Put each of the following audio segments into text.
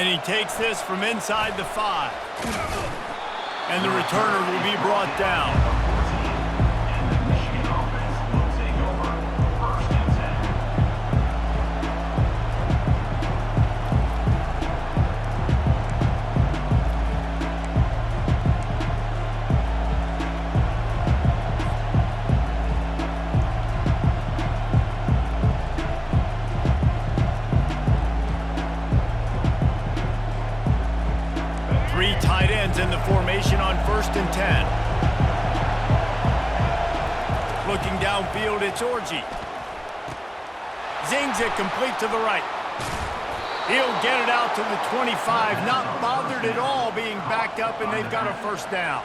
And he takes this from inside the 5. And the returner will be brought down. Tight ends in the formation on 1st and 10. Looking downfield, it's Orji. Zings it complete to the right. He'll get it out to the 25, not bothered at all being backed up, and they've got a 1st down.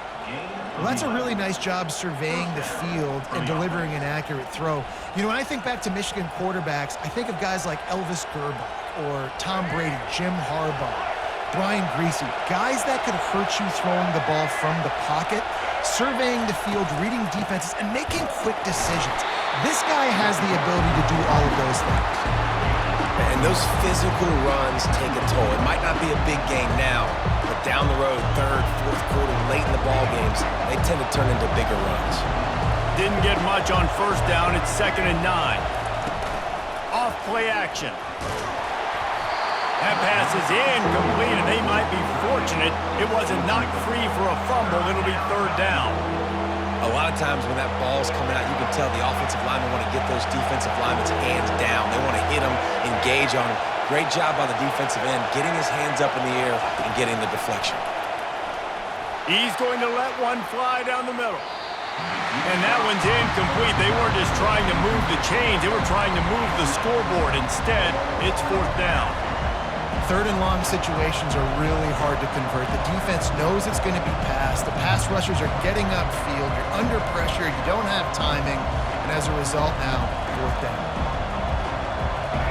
Well, that's a really nice job surveying the field and delivering an accurate throw. You know, when I think back to Michigan quarterbacks, I think of guys like Elvis Gerbach or Tom Brady, Jim Harbaugh, Brian Griese, guys that could hurt you throwing the ball from the pocket, surveying the field, reading defenses, and making quick decisions. This guy has the ability to do all of those things. And those physical runs take a toll. It might not be a big game now, but down the road, 3rd, 4th quarter, late in the ball games, they tend to turn into bigger runs. Didn't get much on 1st down. It's 2nd and 9. Off play action. That pass is incomplete, and they might be fortunate it wasn't knocked free for a fumble. It'll be 3rd down. A lot of times when that ball's coming out, you can tell the offensive linemen want to get those defensive linemen's hands down. They want to hit them, engage on them. Great job by the defensive end, getting his hands up in the air and getting the deflection. He's going to let one fly down the middle. And that one's incomplete. They weren't just trying to move the chains. They were trying to move the scoreboard. Instead, it's 4th down. 3rd and long situations are really hard to convert. The defense knows it's going to be passed. The pass rushers are getting upfield. You're under pressure. You don't have timing. And as a result now, 4th down.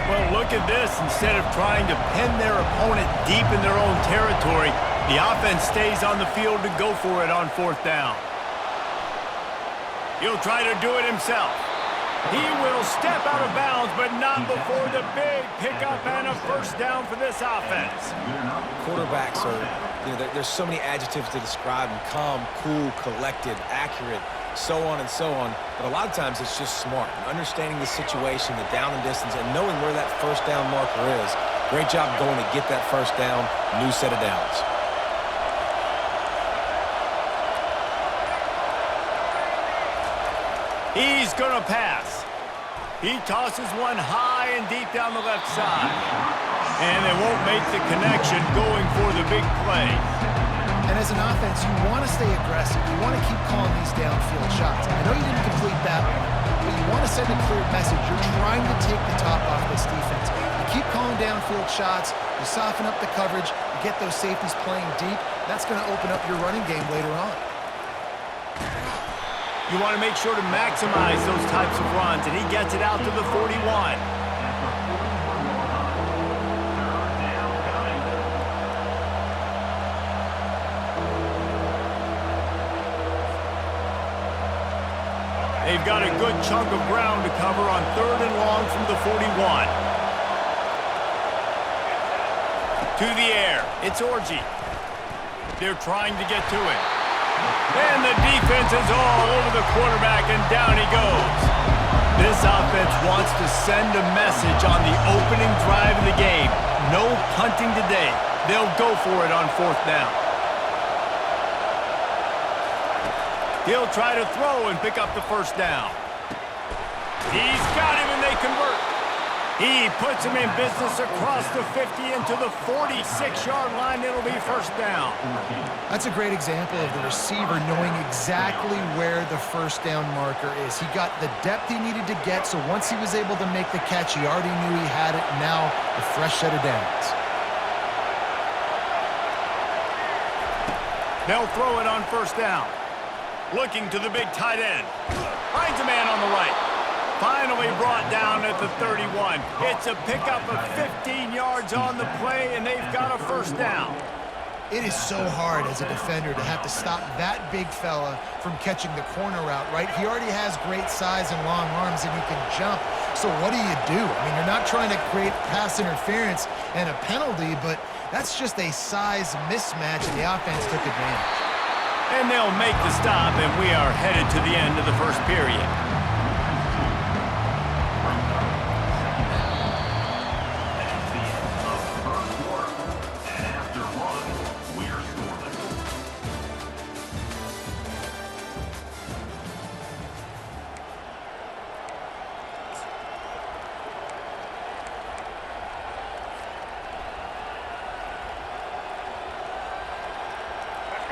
Well, look at this. Instead of trying to pin their opponent deep in their own territory, the offense stays on the field to go for it on 4th down. He'll try to do it himself. He will step out of bounds, but not before the big pickup and a 1st down for this offense. Quarterbacks are, there's so many adjectives to describe them: calm, cool, collected, accurate, so on and so on. But a lot of times it's just smart, understanding the situation, the down and distance, and knowing where that 1st down marker is. Great job going to get that 1st down, new set of downs. He's going to pass. He tosses one high and deep down the left side. And they won't make the connection going for the big play. And as an offense, you want to stay aggressive. You want to keep calling these downfield shots. I know you didn't complete that one, but you want to send a clear message. You're trying to take the top off this defense. You keep calling downfield shots. You soften up the coverage. You get those safeties playing deep. That's going to open up your running game later on. You want to make sure to maximize those types of runs, and he gets it out to the 41. They've got a good chunk of ground to cover on 3rd and long from the 41. To the air, it's Orji. They're trying to get to it. And the defense is all over the quarterback, and down he goes. This offense wants to send a message on the opening drive of the game. No punting today. They'll go for it on 4th down. He'll try to throw and pick up the 1st down. He's got him, and they convert. He puts him in business across the 50 into the 46-yard line. It'll be 1st down. That's a great example of the receiver knowing exactly where the 1st down marker is. He got the depth he needed to get, so once he was able to make the catch, he already knew he had it. Now, a fresh set of downs. They'll throw it on 1st down. Looking to the big tight end. Finds a man on the right. Finally brought down at the 31. It's a pickup of 15 yards on the play, and they've got a 1st down. It is so hard as a defender to have to stop that big fella from catching the corner route, right? He already has great size and long arms, and he can jump. So what do? I mean, you're not trying to create pass interference and a penalty, but That's just a size mismatch, and the offense took advantage. And they'll make the stop, and we are headed to the end of the first period.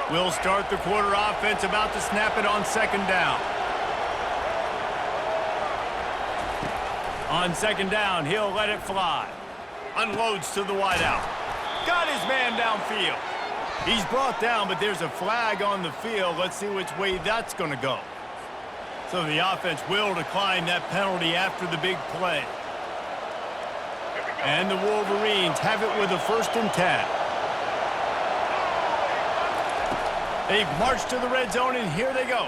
We'll start the quarter offense, about to snap it on second down. On second down, he'll let it fly. Unloads to the wideout. Got his man downfield. He's brought down, but there's a flag on the field. Let's see which way that's going to go. So the offense will decline that penalty after the big play. And the Wolverines have it with a 1st and 10. They've marched to the red zone, and here they go.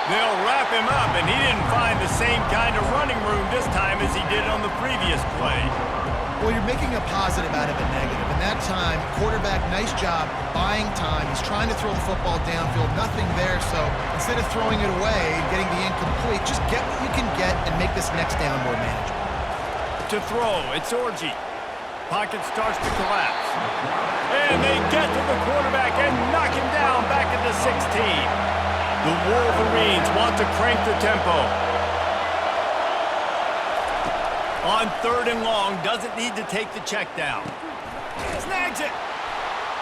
They'll wrap him up, and he didn't find the same kind of running room this time as he did on the previous play. Well, you're making a positive out of a negative. And that time, quarterback, nice job buying time. He's trying to throw the football downfield. Nothing there, so instead of throwing it away and getting the incomplete, just get what you can get and make this next down more manageable. To throw, it's Orji. Pocket starts to collapse. And they get to the quarterback and knock him down back at the 16. The Wolverines want to crank the tempo. On 3rd and long, doesn't need to take the check down. Snags it.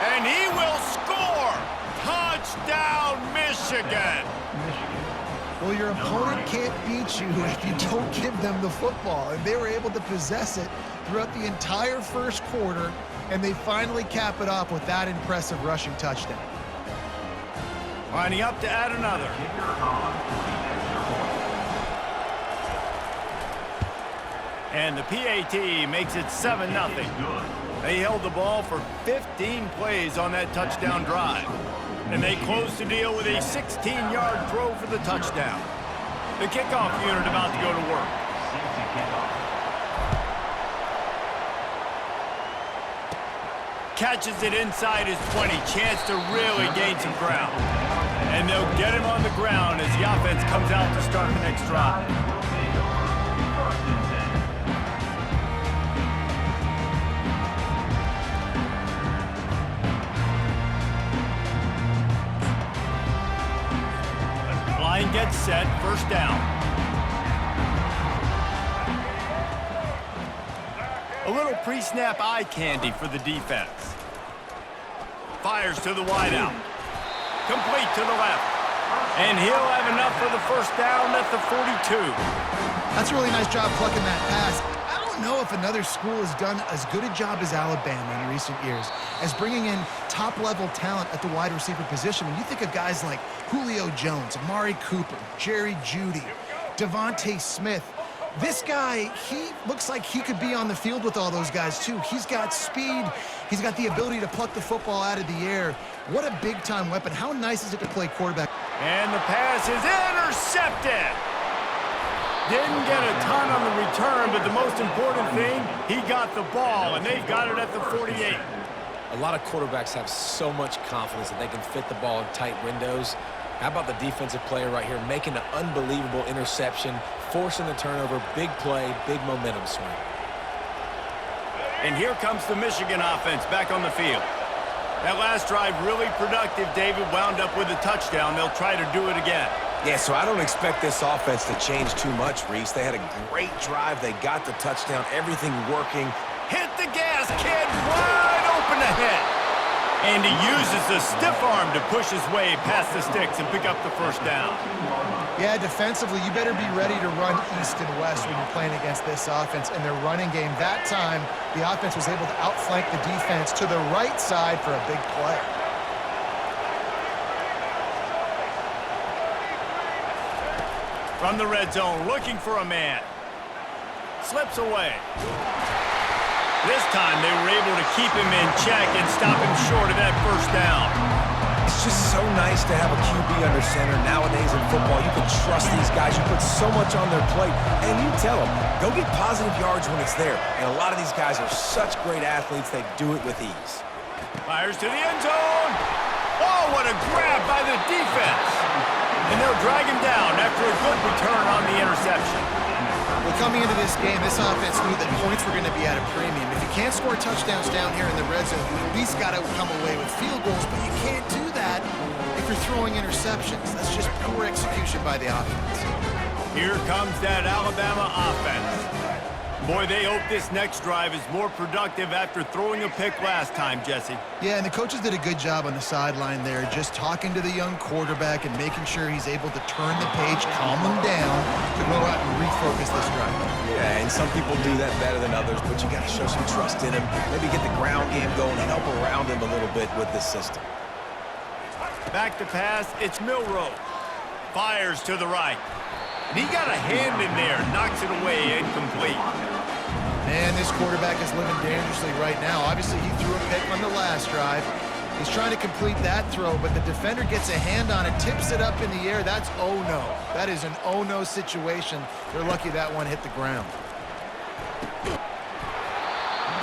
And he will score. Touchdown, Michigan. Well, your opponent can't beat you if you don't give them the football. And they were able to possess it throughout the entire first quarter, and they finally cap it off with that impressive rushing touchdown. Lining up to add another. And the PAT makes it 7-0. They held the ball for 15 plays on that touchdown drive. And they close the deal with a 16-yard throw for the touchdown. The kickoff unit about to go to work. Catches it inside his 20. Chance to really gain some ground. And they'll get him on the ground as the offense comes out to start the next drive. Line gets set, 1st down. A little pre-snap eye candy for the defense. Fires to the wideout. Complete to the left. And he'll have enough for the 1st down at the 42. That's a really nice job plucking that pass. I don't know if another school has done as good a job as Alabama in recent years as bringing in top-level talent at the wide receiver position. When you think of guys like Julio Jones, Amari Cooper, Jerry Jeudy, Devontae Smith, this guy, he looks like he could be on the field with all those guys, too. He's got speed. He's got the ability to pluck the football out of the air. What a big-time weapon. How nice is it to play quarterback? And the pass is intercepted. Didn't get a ton on the return, but the most important thing, he got the ball, and they've got it at the 48. A lot of quarterbacks have so much confidence that they can fit the ball in tight windows. How about the defensive player right here making an unbelievable interception, forcing the turnover, big play, big momentum swing. And here comes the Michigan offense back on the field. That last drive really productive. David wound up with a touchdown. They'll try to do it again. Yeah, so I don't expect this offense to change too much, Reese. They had a great drive. They got the touchdown, everything working. Hit the gas, kid. Wide open ahead. And he uses the stiff arm to push his way past the sticks and pick up the 1st down. Yeah, defensively, you better be ready to run east and west when you're playing against this offense. And their running game, that time, the offense was able to outflank the defense to the right side for a big play. From the red zone, looking for a man. Slips away. This time, they were able to keep him in check and stop him short of that 1st down. It's It's just so nice to have a QB under center. Nowadays in football, you can trust these guys. You put so much on their plate, and you tell them, go get positive yards when it's there. And a lot of these guys are such great athletes, they do it with ease. Fires to the end zone. Oh, what a grab by the defense. And they'll drag him down after a good return on the interception. Well, coming into this game, this offense knew that points were going to be at a premium. If you can't score touchdowns down here in the red zone, you at least got to come away with field goals, but you can't do that if you're throwing interceptions. That's just poor execution by the offense. Here comes that Alabama offense. Boy, they hope this next drive is more productive after throwing a pick last time, Jesse. Yeah, and the coaches did a good job on the sideline there, just talking to the young quarterback and making sure he's able to turn the page, calm him down, to go out and refocus this drive. Yeah, and some people do that better than others, but you got to show some trust in him. Maybe get the ground game going, help around him a little bit with this system. Back to pass, it's Milroe. Fires to the right. And he got a hand in there, knocks it away, incomplete. Man, this quarterback is living dangerously right now. Obviously, he threw a pick on the last drive. He's trying to complete that throw, but the defender gets a hand on it, tips it up in the air. That's oh-no. That is an oh-no situation. They're lucky that one hit the ground.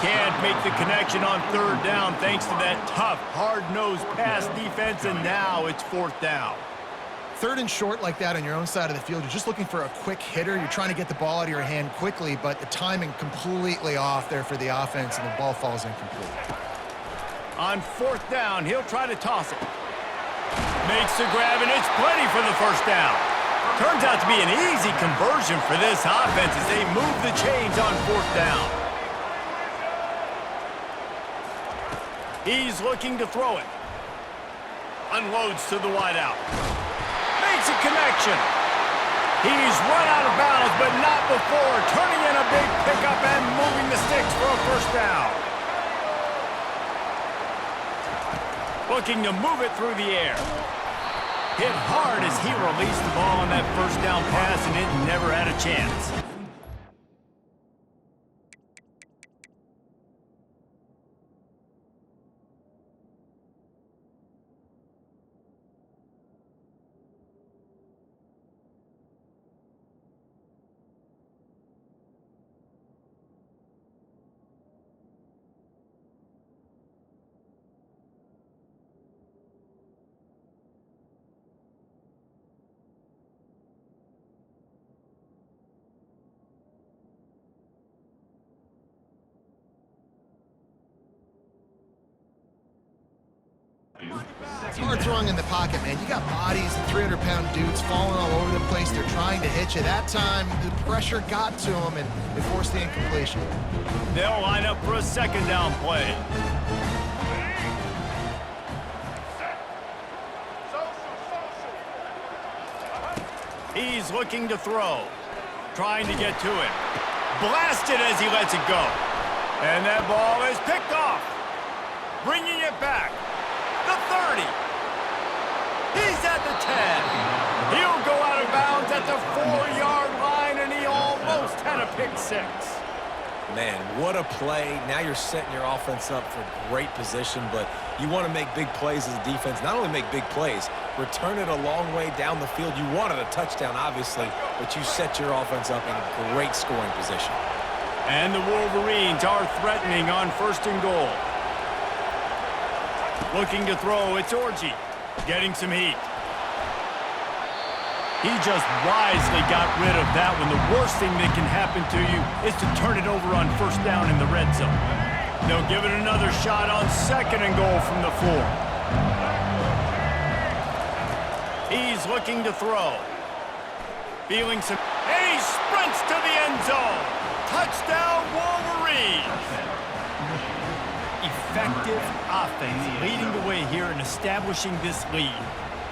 Can't make the connection on third down thanks to that tough, hard-nosed pass defense, and now it's fourth down. Third and short like that on your own side of the field, you're just looking for a quick hitter. You're trying to get the ball out of your hand quickly, but the timing completely off there for the offense, and the ball falls incomplete. On fourth down, he'll try to toss it. Makes the grab, and it's plenty for the first down. Turns out to be an easy conversion for this offense as they move the chains on fourth down. He's looking to throw it. Unloads to the wideout. Makes a connection. He's run out of bounds, but not before turning in a big pickup and moving the sticks for a first down. Looking to move it through the air. Hit hard as he released the ball on that first down pass, and it never had a chance. It's hard throwing in the pocket, man. You got bodies and 300-pound dudes falling all over the place. They're trying to hit you. That time, the pressure got to them, and it forced the incompletion. They'll line up for a second down play. He's looking to throw. Trying to get to it. Blasted as he lets it go. And that ball is picked off. Bringing it back. The 30. He's at the 10. He'll go out of bounds at the 4-yard line, and he almost had a pick six. Man, what a play. Now you're setting your offense up for great position, but you want to make big plays as a defense. Not only make big plays, return it a long way down the field. You wanted a touchdown, obviously, but you set your offense up in a great scoring position. And the Wolverines are threatening on first and goal. Looking to throw, it's Orji, getting some heat. He just wisely got rid of that one. The worst thing that can happen to you is to turn it over on first down in the red zone. They'll give it another shot on second and goal from the 4. He's looking to throw. Feeling some, and he sprints to the end zone. Touchdown, Wolverines! Effective offense leading the way here and establishing this lead.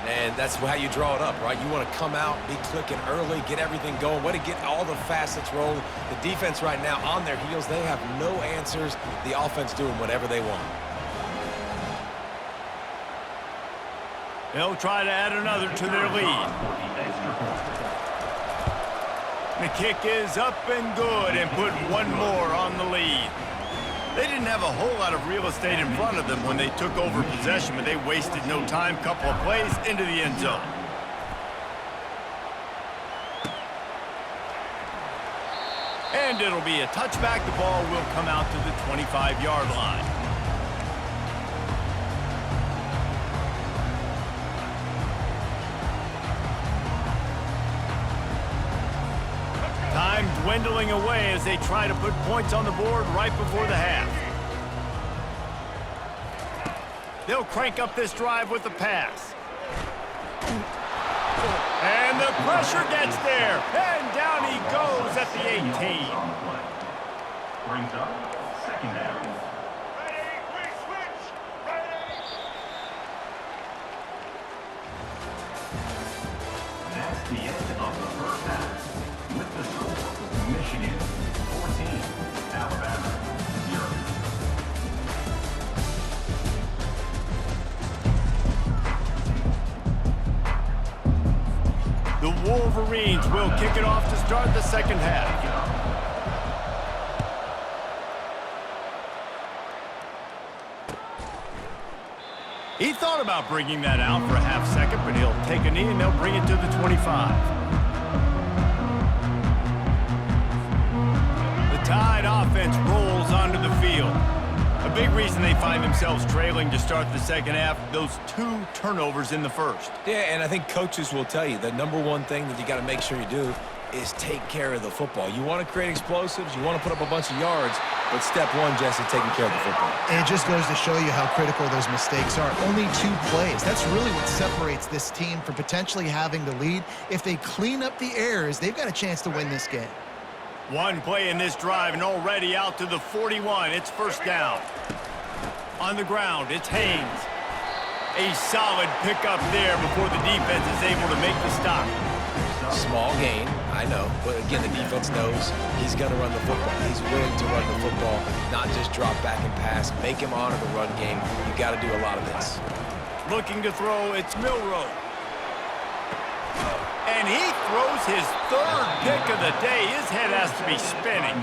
And that's how you draw it up, right? You want to come out, be clicking early, get everything going, way to get all the facets rolling. The defense right now on their heels, they have no answers. The offense doing whatever they want. They'll try to add another to their lead. The kick is up and good and put one more on the lead. They didn't have a whole lot of real estate in front of them when they took over possession, but they wasted no time. Couple of plays into the end zone. And it'll be a touchback. The ball will come out to the 25-yard line. Time dwindling away as they try to put points on the board right before the half. They'll crank up this drive with the pass. And the pressure gets there. And down he goes at the 18. Brings up second down. That's the end of the first half. With the score, Michigan 14, Alabama 0. The Wolverines will kick it off to start the second half. He thought about bringing that out for a half second, but he'll take a knee and they'll bring it to the 25. The Tide offense rolls onto the field. A big reason they find themselves trailing to start the second half, those 2 turnovers in the first. Yeah, and I think coaches will tell you the number one thing that you got to make sure you do is take care of the football. You want to create explosives, you want to put up a bunch of yards, but step one, Jesse, taking care of the football. And it just goes to show you how critical those mistakes are. Only 2 plays. That's really what separates this team from potentially having the lead. If they clean up the errors, they've got a chance to win this game. One play in this drive and already out to the 41. It's first down. On the ground, it's Haynes. A solid pickup there before the defense is able to make the stop. Small gain, I know, but again, the defense knows he's going to run the football. He's willing to run the football, not just drop back and pass, make him honor the run game. You got to do a lot of this. Looking to throw, it's Milroe. And he throws his 3rd pick of the day. His head has to be spinning.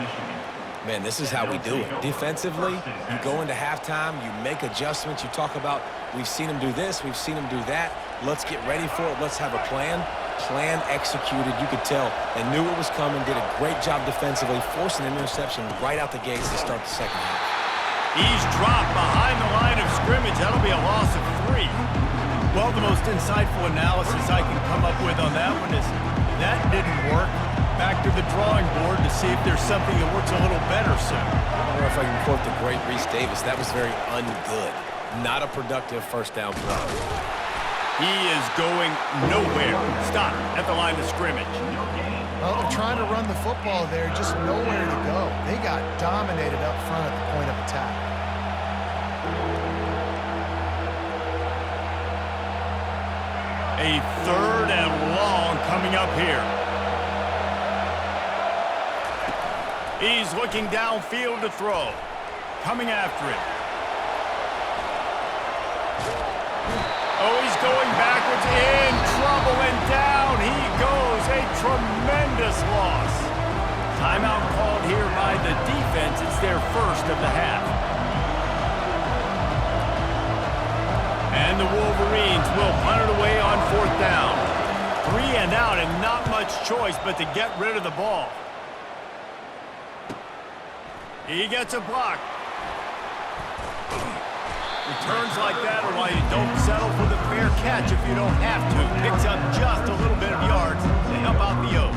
Man, this is how we do it. Defensively, you go into halftime, you make adjustments. You talk about, we've seen him do this, we've seen him do that. Let's get ready for it. Let's have a plan. Plan executed. You could tell they knew it was coming, did a great job defensively, forcing an interception right out the gates to start the second half. He's dropped behind the line of scrimmage. That'll be a loss of 3. Well, the most insightful analysis I can come up with on that one is that didn't work. Back to the drawing board to see if there's something that works a little better soon. I don't know if I can quote the great Reese Davis. That was very ungood. Not a productive first down play. He is going nowhere. Stop at the line of scrimmage. Well, they're trying to run the football there, just nowhere to go. They got dominated up front at the point of attack. A 3rd and long coming up here. He's looking downfield to throw. Coming after it. Oh, he's going backwards, in trouble, and down he goes. A tremendous loss. Timeout called here by the defense. It's their first of the half. And the Wolverines will punt it away on 4th down. 3 and out, and not much choice but to get rid of the ball. He gets a block. Returns like that are why you don't settle for the fair catch if you don't have to. Picks up just a little bit of yards to help out the Oak.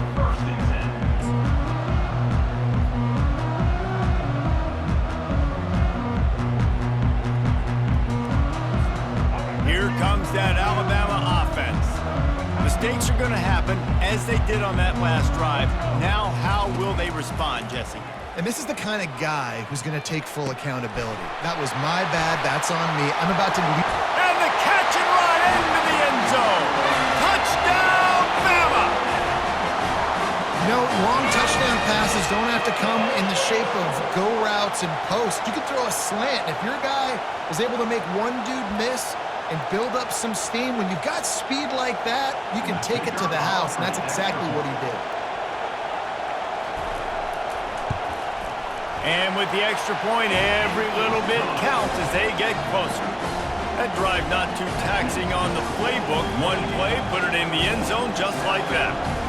Here comes that Alabama offense. Mistakes are going to happen, as they did on that last drive. Now, how will they respond, Jesse? And this is the kind of guy who's going to take full accountability. That was my bad. That's on me. I'm about to leave. And the catch and run into the end zone. Touchdown, Bama! You know, long touchdown passes don't have to come in the shape of go routes and posts. You can throw a slant. If your guy is able to make one dude miss and build up some steam, when you've got speed like that, you can take it to the house, and that's exactly what he did. And with the extra point, every little bit counts as they get closer. That drive not too taxing on the playbook. One play, put it in the end zone just like that.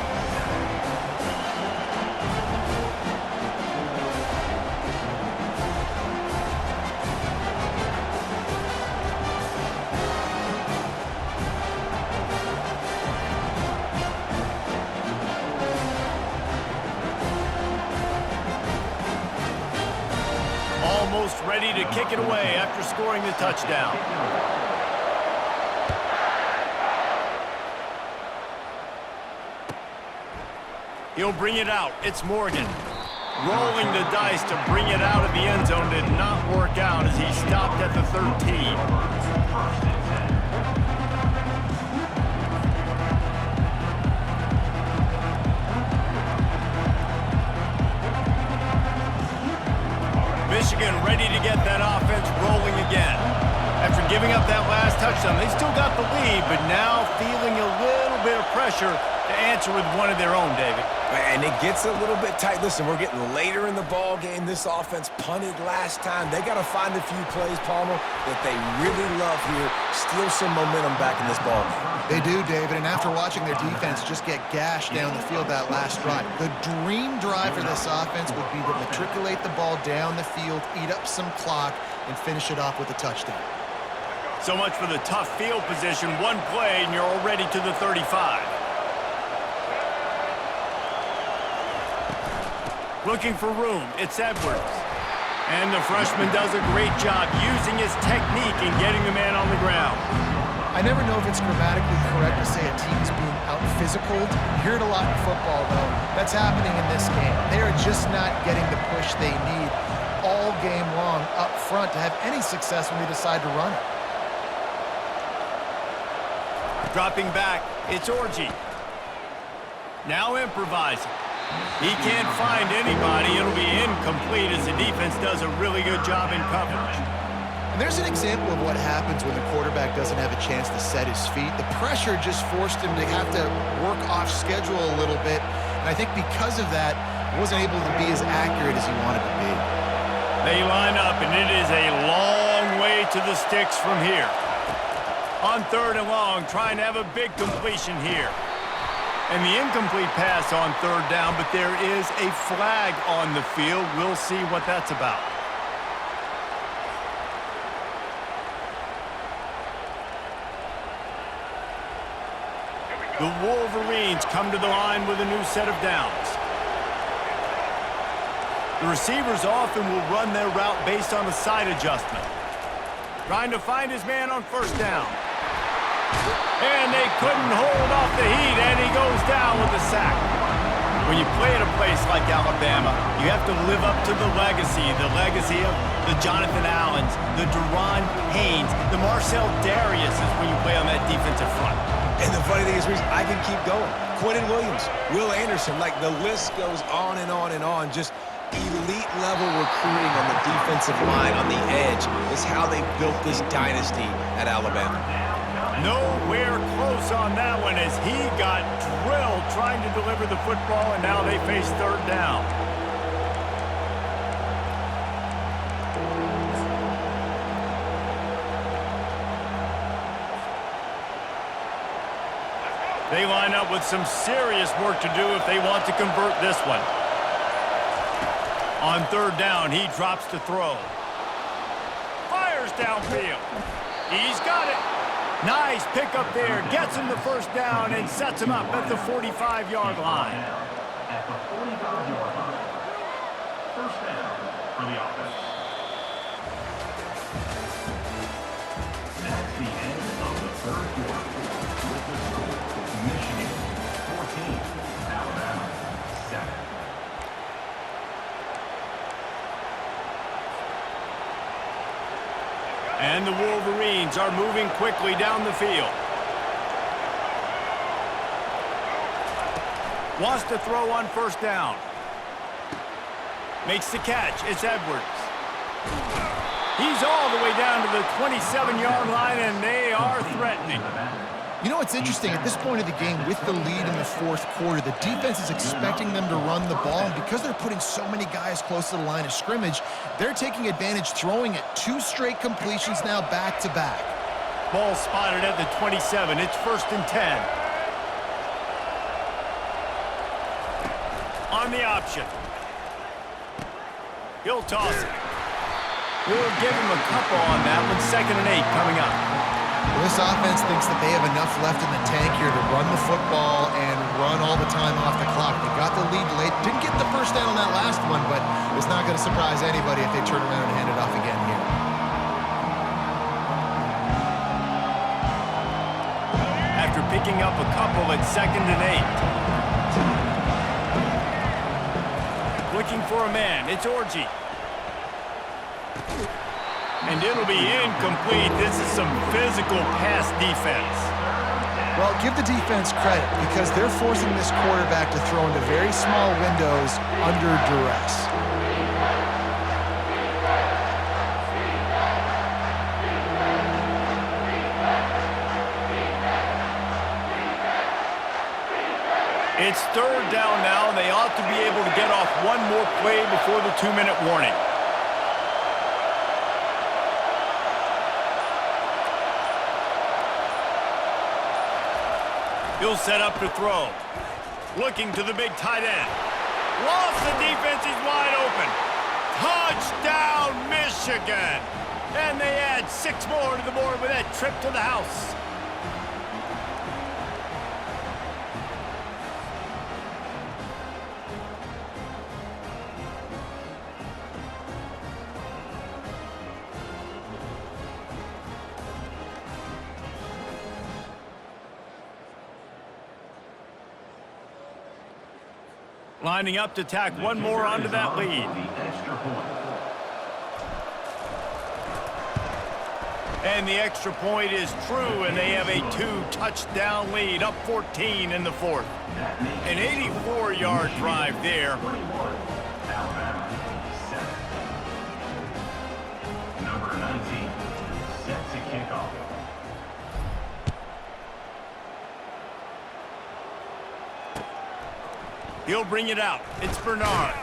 Almost ready to kick it away after scoring the touchdown. He'll bring it out. It's Morgan. Rolling the dice to bring it out of the end zone did not work out as he stopped at the 13. Michigan ready to get that offense rolling again. After giving up that last touchdown, they still got the lead, but now feeling a little bit of pressure to answer with one of their own, David. And it gets a little bit tight. Listen, we're getting later in the ball game. This offense punted last time. They got to find a few plays, Palmer, that they really love here. Steal some momentum back in this ball game. They do, David, and after watching their defense just get gashed down the field that last drive, the dream drive for this offense would be to matriculate the ball down the field, eat up some clock, and finish it off with a touchdown. So much for the tough field position. One play, and you're already to the 35. Looking for room, it's Edwards. And the freshman does a great job using his technique and getting the man on the ground. I never know if it's grammatically correct to say a team is being out-physicaled. You hear it a lot in football, though. That's happening in this game. They are just not getting the push they need all game long up front to have any success when they decide to run it. Dropping back, it's Orji. Now improvising. He can't find anybody. It'll be incomplete as the defense does a really good job in coverage. And there's an example of what happens when the quarterback doesn't have a chance to set his feet. The pressure just forced him to have to work off schedule a little bit. And I think because of that, he wasn't able to be as accurate as he wanted to be. They line up, and it is a long way to the sticks from here. On 3rd and long, trying to have a big completion here. And the incomplete pass on 3rd down, but there is a flag on the field. We'll see what that's about. The Wolverines come to the line with a new set of downs. The receivers often will run their route based on a side adjustment. Trying to find his man on 1st down. And they couldn't hold off the heat, and he goes down with a sack. When you play at a place like Alabama, you have to live up to the legacy of the Jonathan Allens, the Deron Haynes, the Marcel Dariuses when you play on that defensive front. And the funny thing is, Reese, I can keep going. Quentin Williams, Will Anderson, like the list goes on and on and on. Just elite level recruiting on the defensive line, on the edge, is how they built this dynasty at Alabama. Nowhere close on that one as he got drilled trying to deliver the football, and now they face 3rd down. They line up with some serious work to do if they want to convert this one. On 3rd down, he drops to throw. Fires downfield. He's got it. Nice pick up there. Gets him the 1st down and sets him up at the 45-yard line. At the 45-yard line. 1st down for the offense. That's the end of the 3rd quarter. With the score, Michigan 14, Alabama 7. And the Wolverines are moving quickly down the field. Wants to throw on 1st down. Makes the catch. It's Edwards. He's all the way down to the 27-yard line, and they are threatening. You know what's interesting? At this point of the game, with the lead in the fourth quarter, the defense is expecting them to run the ball, and because they're putting so many guys close to the line of scrimmage, they're taking advantage, throwing it 2 straight completions now back-to-back. Ball spotted at the 27. It's 1st and 10. On the option. He'll toss it. We'll give him a couple on that one. 2nd and 8 coming up. Well, this offense thinks that they have enough left in the tank here to run the football and run all the time off the clock. They got the lead late. Didn't get the first down on that last one, but it's not going to surprise anybody if they turn around and hand it off again here. After picking up a couple at 2nd and 8. Looking for a man. It's Orji. And it'll be incomplete. This is some physical pass defense. Well, give the defense credit because they're forcing this quarterback to throw into very small windows under duress. It's 3rd down now, and they ought to be able to get off one more play before the 2-minute warning. He'll set up to throw. Looking to the big tight end. Lost the defense, he's wide open. Touchdown, Michigan! And they add 6 more to the board with that trip to the house. Lining up to tack one more onto that lead. And the extra point is true, and they have a 2-touchdown lead, up 14 in the 4th. An 84-yard drive there. Number 19, set to kick off. He'll bring it out. It's Bernard.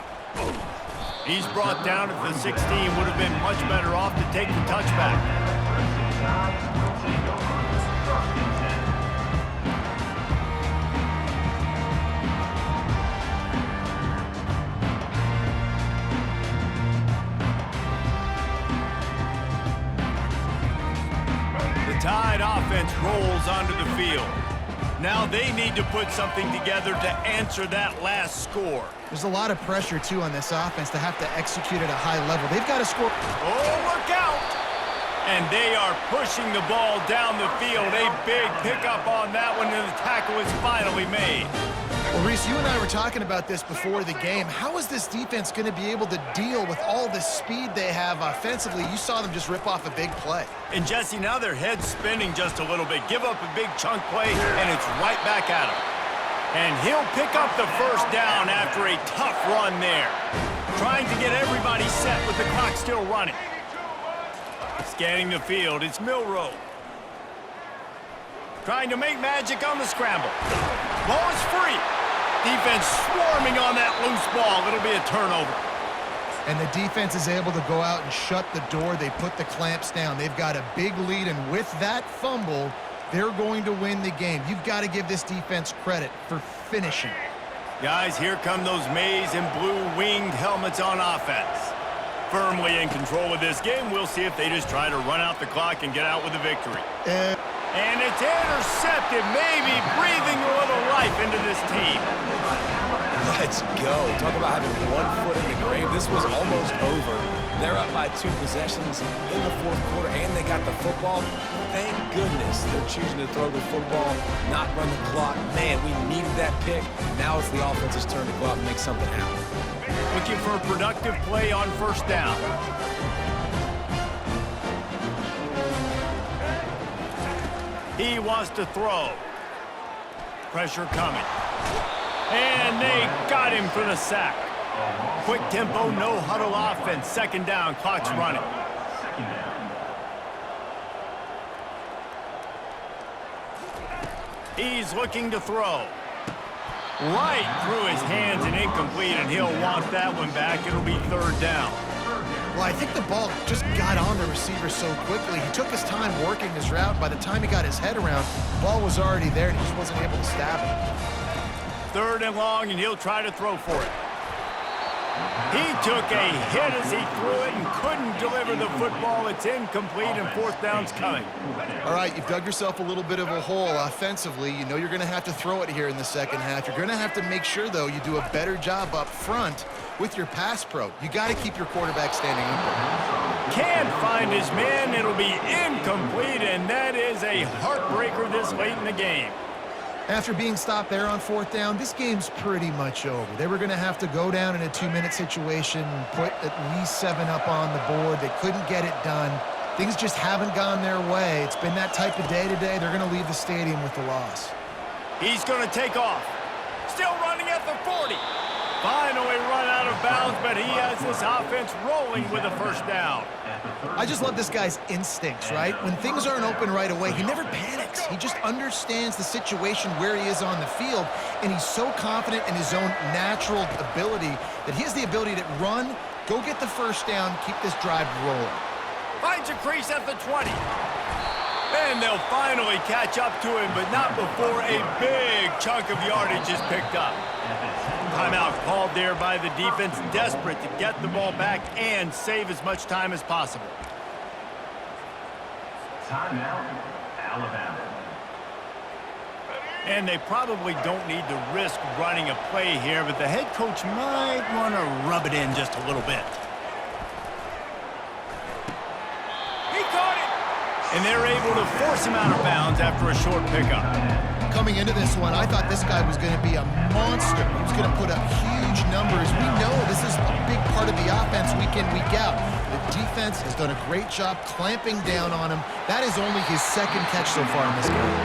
He's brought down at the 16. Would have been much better off to take the touchback. The Tide offense rolls onto the field. Now they need to put something together to answer that last score. There's a lot of pressure, too, on this offense to have to execute at a high level. They've got to score. Oh, look out! And they are pushing the ball down the field. A big pickup on that one, and the tackle is finally made. Well, Reese, you and I were talking about this before the game. How is this defense going to be able to deal with all the speed they have offensively? You saw them just rip off a big play. And, Jesse, now their head's spinning just a little bit. Give up a big chunk play, and it's right back at him. And he'll pick up the 1st down after a tough run there. Trying to get everybody set with the clock still running. Scanning the field, it's Milroe. Trying to make magic on the scramble. Ball is free. Defense swarming on that loose ball. It'll be a turnover. And the defense is able to go out and shut the door. They put the clamps down. They've got a big lead, and with that fumble, they're going to win the game. You've got to give this defense credit for finishing. Guys, here come those maize and blue winged helmets on offense. Firmly in control of this game. We'll see if they just try to run out the clock and get out with a victory. And it's intercepted, maybe breathing a little life into this team. Let's go. Talk about having one foot in the grave. This was almost over. They're up by 2 possessions in the 4th quarter, and they got the football. Thank goodness they're choosing to throw the football, not run the clock. Man, we needed that pick. Now it's the offense's turn to go out and make something happen. Looking for a productive play on 1st down. He wants to throw. Pressure coming. And they got him for the sack. Quick tempo, no huddle offense. 2nd down, clock's running. He's looking to throw. Right through his hands and incomplete, and he'll want that one back. It'll be third down. Well, I think the ball just got on the receiver so quickly. He took his time working his route. By the time he got his head around, the ball was already there, and he just wasn't able to stab it. Third and long, and he'll try to throw for it. He took a hit as he threw it and couldn't deliver the football. It's incomplete, and fourth down's coming. All right, you've dug yourself a little bit of a hole offensively. You know you're going to have to throw it here in the second half. You're going to have to make sure, though, you do a better job up front with your pass pro. You got to keep your quarterback standing up. Can't find his man. It'll be incomplete, and that is a heartbreaker this late in the game. After being stopped there on fourth down, this game's pretty much over. They were going to have to go down in a 2-minute situation, put at least 7 up on the board. They couldn't get it done. Things just haven't gone their way. It's been that type of day today. They're going to leave the stadium with the loss. He's going to take off. Still running at the 40. Finally run out of bounds, but he has this offense rolling with a first down. I just love this guy's instincts, right? When things aren't open right away, he never panics. He just understands the situation where he is on the field, and he's so confident in his own natural ability that he has the ability to run, go get the first down, keep this drive rolling. Finds a crease at the 20. And they'll finally catch up to him, but not before a big chunk of yardage is picked up. Timeout called there by the defense, desperate to get the ball back and save as much time as possible. Timeout, Alabama. And they probably don't need to risk running a play here, but the head coach might want to rub it in just a little bit. He caught it! And they're able to force him out of bounds after a short pickup. Coming into this one, I thought this guy was going to be a monster. He was going to put up huge numbers. We know this is a big part of the offense week in, week out. The defense has done a great job clamping down on him. That is only his second catch so far in this game.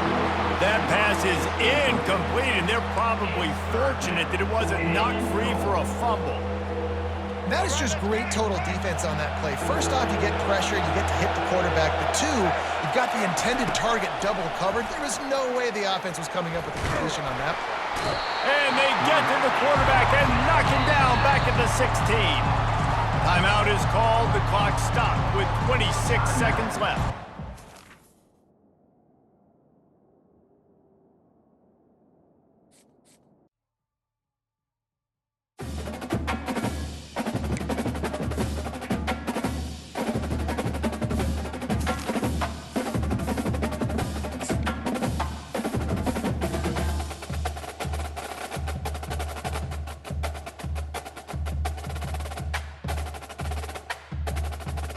That pass is incomplete, and they're probably fortunate that it wasn't knocked free for a fumble. That is just great total defense on that play. First off, you get pressure, you get to hit the quarterback. But two, you've got the intended target double covered. There was no way the offense was coming up with a completion on that. And they get to the quarterback and knock him down back at the 16. Timeout is called. The clock stopped with 26 seconds left.